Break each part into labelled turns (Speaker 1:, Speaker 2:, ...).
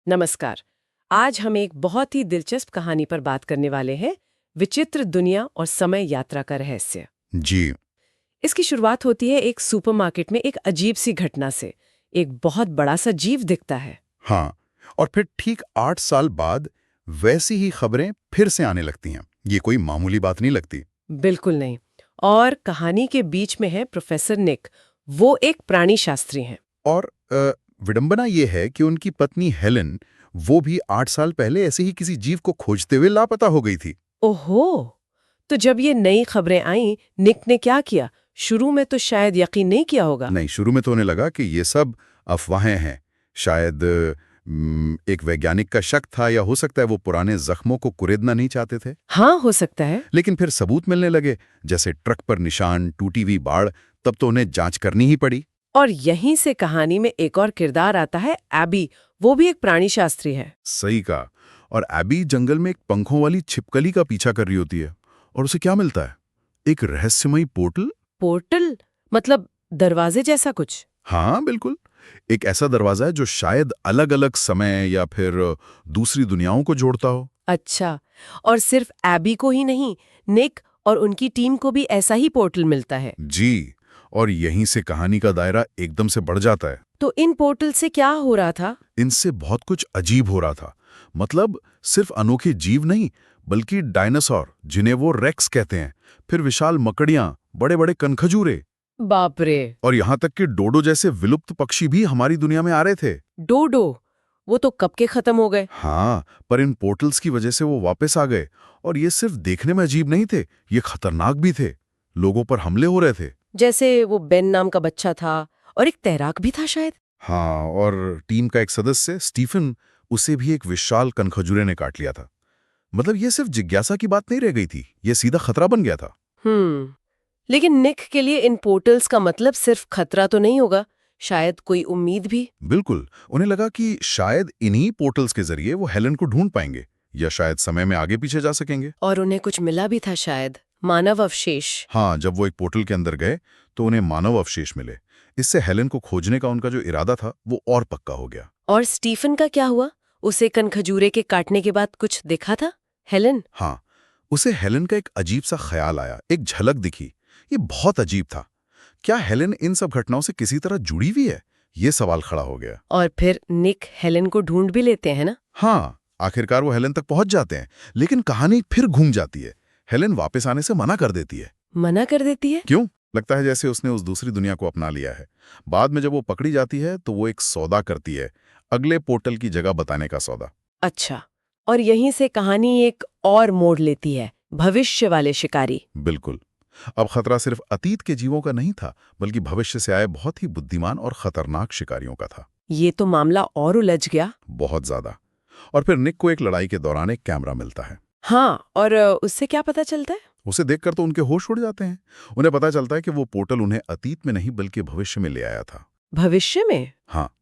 Speaker 1: नमस्कार। आज हम एक बहुत ही दिलचस्प कहानी पर बात करने वाले हैं, विचित्र दुनिया और समय यात्रा का रहस्य।
Speaker 2: जी।
Speaker 1: इसकी शुरुआत होती है एक सुपरमार्केट में एक अजीब सी घटना से। एक बहुत बड़ा सा जीव दिखता है।
Speaker 2: हाँ, और फिर ठीक 8 साल बाद वैसी ही खबरें फिर से आने लगती हैं। ये कोई मामूली बात नहीं लगती।
Speaker 1: बिल्कुल नहीं। और कहानी के बीच में है प्रोफेसर निक। वो एक प्राणी शास्त्री हैं।
Speaker 2: और विडंबना ये है कि उनकी पत्नी हेलेन, वो भी 8 साल पहले ऐसे ही किसी जीव को खोजते हुए लापता हो गई थी।
Speaker 1: ओहो, तो जब ये नई खबरें आईं, निक ने क्या किया? शुरू में तो शायद यकीन नहीं किया होगा।
Speaker 2: नहीं, शुरू में तो उन्हें लगा कि ये सब अफवाहें हैं। शायद एक वैज्ञानिक का शक था, या हो सकता है वो पुराने जख्मों को कुरेदना नहीं चाहते थे।
Speaker 1: हाँ, हो सकता है।
Speaker 2: लेकिन फिर सबूत मिलने लगे, जैसे ट्रक पर निशान, टूटी हुई बाड़। तब तो उन्हें जांच करनी ही पड़ी।
Speaker 1: और यहीं से कहानी में एक और किरदार आता है, एबी। वो भी एक प्राणी शास्त्री है।
Speaker 2: सही कहा। और एबी जंगल में एक पंखों वाली छिपकली का पीछा कर रही होती है, और उसे क्या मिलता है? एक रहस्यमयी पोर्टल।
Speaker 1: पोर्टल? मतलब दरवाजे जैसा कुछ?
Speaker 2: हाँ, बिल्कुल। एक ऐसा दरवाजा है जो शायद अलग अलग समय या फिर दूसरी दुनियाओं को जोड़ता हो।
Speaker 1: अच्छा। और सिर्फ एबी को ही नहीं, निक और उनकी टीम को भी ऐसा ही पोर्टल मिलता है।
Speaker 2: जी। और यहीं से कहानी का दायरा एकदम से बढ़ जाता है।
Speaker 1: तो इन पोर्टल से क्या हो रहा था?
Speaker 2: इनसे बहुत कुछ अजीब हो रहा था। मतलब सिर्फ अनोखे जीव नहीं, बल्कि डायनासोर, जिन्हें वो रेक्स कहते हैं, फिर विशाल मकड़ियां, बड़े बड़े कनखजूरे,
Speaker 1: बाप रे।
Speaker 2: और यहाँ तक कि डोडो जैसे विलुप्त पक्षी भी हमारी दुनिया में आ रहे थे।
Speaker 1: डोडो? वो तो कब के खत्म हो गए।
Speaker 2: हाँ, पर इन पोर्टल्स की वजह से वो वापस आ गए। और ये सिर्फ देखने में अजीब नहीं थे, ये खतरनाक भी थे। लोगों पर हमले हो रहे थे।
Speaker 1: जैसे वो बेन नाम का बच्चा था, और एक तैराक भी था शायद।
Speaker 2: हाँ, और टीम का एक सदस्य स्टीफन, उसे भी एक विशाल कनखजूरे ने काट लिया था। मतलब ये सिर्फ जिज्ञासा की बात नहीं रह गई थी, ये सीधा खतरा बन गया था।
Speaker 1: लेकिन निक के लिए इन पोर्टल्स का मतलब सिर्फ खतरा तो नहीं होगा, शायद कोई उम्मीद भी।
Speaker 2: बिल्कुल। उन्हें लगा कि शायद इन्हीं पोर्टल्स के जरिए वो हेलन को ढूंढ पाएंगे, या शायद समय में आगे पीछे जा सकेंगे।
Speaker 1: और उन्हें कुछ मिला भी था शायद, मानव अवशेष।
Speaker 2: हाँ, जब वो एक पोर्टल के अंदर गए तो उन्हें मानव अवशेष मिले। इससे हेलन को खोजने का उनका जो इरादा था वो और पक्का हो गया।
Speaker 1: और स्टीफन का क्या हुआ? उसे कनखजूरे के काटने के बाद कुछ देखा था? हेलन?
Speaker 2: हाँ, उसे हेलन का एक अजीब सा ख्याल आया, एक झलक दिखी। ये बहुत अजीब था। क्या हेलन इन सब घटनाओं से किसी तरह जुड़ी हुई है? ये सवाल खड़ा हो गया।
Speaker 1: और फिर निक हेलन को ढूंढ भी लेते हैं ना?
Speaker 2: हाँ, आखिरकार वो हेलन तक पहुंच जाते हैं, लेकिन कहानी फिर घूम जाती है। हेलन वापस आने से मना कर देती है।
Speaker 1: मना कर देती है?
Speaker 2: क्यों? लगता है जैसे उसने उस दूसरी दुनिया को अपना लिया है। बाद में जब वो पकड़ी जाती है तो वो एक सौदा करती है, अगले पोर्टल की जगह बताने का सौदा।
Speaker 1: अच्छा। और यहीं से कहानी एक और मोड़ लेती है, भविष्य वाले शिकारी।
Speaker 2: बिल्कुल। अब खतरा सिर्फ अतीत के जीवों का नहीं था, बल्कि भविष्य से आए बहुत ही बुद्धिमान और खतरनाक शिकारियों का था।
Speaker 1: ये तो मामला और उलझ गया।
Speaker 2: बहुत ज्यादा। और फिर निक को एक लड़ाई के दौरान एक कैमरा मिलता है।
Speaker 1: हाँ, और उससे क्या पता चलता है?
Speaker 2: उसे देखकर तो उनके होश उड़ जाते हैं। उन्हें पता चलता है कि वो पोर्टल उन्हें अतीत में नहीं बल्कि भविष्य में ले आया था।
Speaker 1: भविष्य में?
Speaker 2: हाँ,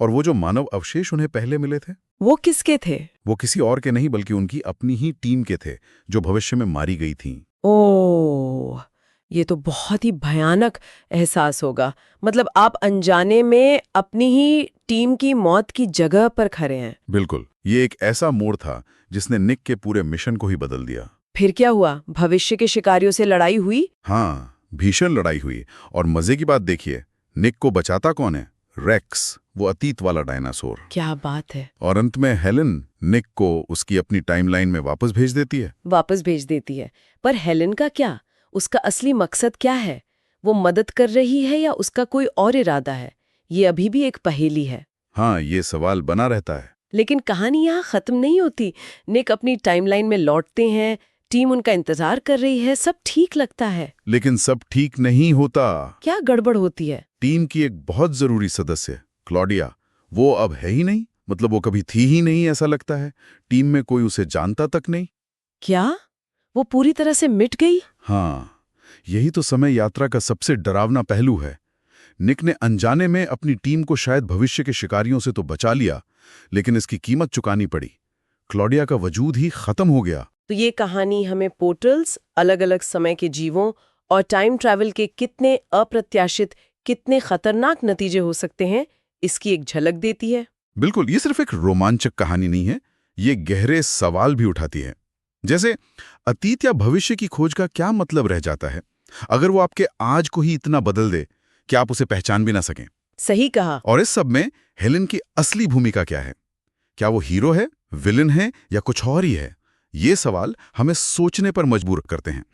Speaker 2: और वो जो मानव अवशेष उन्हें पहले मिले थे,
Speaker 1: वो किसके थे?
Speaker 2: वो किसी और के नहीं बल्कि उनकी अपनी ही टीम के थे, जो भविष्य में मारी गई थीं।
Speaker 1: ओह, ये तो बहुत ही भयानक एहसास होगा। मतलब आप अनजाने में अपनी ही टीम की मौत की जगह पर खड़े हैं।
Speaker 2: बिल्कुल। ये एक ऐसा मोड़ था जिसने निक के पूरे मिशन को ही बदल दिया।
Speaker 1: फिर क्या हुआ? भविष्य के शिकारियों से लड़ाई हुई?
Speaker 2: हाँ, भीषण लड़ाई हुई। और मजे की बात देखिए, निक को बचाता कौन है? रेक्स, वो अतीत वाला डायनासोर।
Speaker 1: क्या बात है।
Speaker 2: और अंत में हेलन निक को उसकी अपनी टाइमलाइन में वापस भेज देती है।
Speaker 1: वापस भेज देती है। पर हेलन का क्या? उसका असली मकसद क्या है? वो मदद कर रही है या उसका कोई और इरादा है? ये अभी भी एक पहेली है।
Speaker 2: हाँ, ये सवाल बना रहता है।
Speaker 1: लेकिन कहानी यहाँ खत्म नहीं होती। निक अपनी टाइमलाइन में लौटते हैं, टीम उनका इंतजार कर रही है, सब ठीक लगता है।
Speaker 2: लेकिन सब ठीक नहीं होता।
Speaker 1: क्या गड़बड़ होती है?
Speaker 2: टीम की एक बहुत जरूरी सदस्य, क्लॉडिया, वो अब है ही नहीं। मतलब वो कभी थी ही नहीं, ऐसा लगता है। टीम में कोई उसे जानता तक नहीं।
Speaker 1: क्या वो पूरी तरह से मिट गई?
Speaker 2: हाँ, यही तो समय यात्रा का सबसे डरावना पहलू है। निक ने अनजाने में अपनी टीम को शायद भविष्य के शिकारियों से तो बचा लिया, लेकिन इसकी कीमत चुकानी पड़ी। क्लॉडिया का वजूद ही खत्म हो गया।
Speaker 1: तो ये कहानी हमें पोर्टल्स, अलग अलग समय के जीवों और टाइम ट्रैवल के कितने अप्रत्याशित, कितने खतरनाक नतीजे हो सकते हैं, इसकी एक झलक देती है।
Speaker 2: बिल्कुल, ये सिर्फ एक रोमांचक कहानी नहीं है, ये गहरे सवाल भी उठाती है। जैसे अतीत या भविष्य की खोज का क्या मतलब रह जाता है अगर वो आपके आज को ही इतना बदल दे कि आप उसे पहचान भी ना सकें।
Speaker 1: सही कहा।
Speaker 2: और इस सब में हेलेन की असली भूमिका क्या है? क्या वो हीरो है, विलन है या कुछ और ही है? ये सवाल हमें सोचने पर मजबूर करते हैं।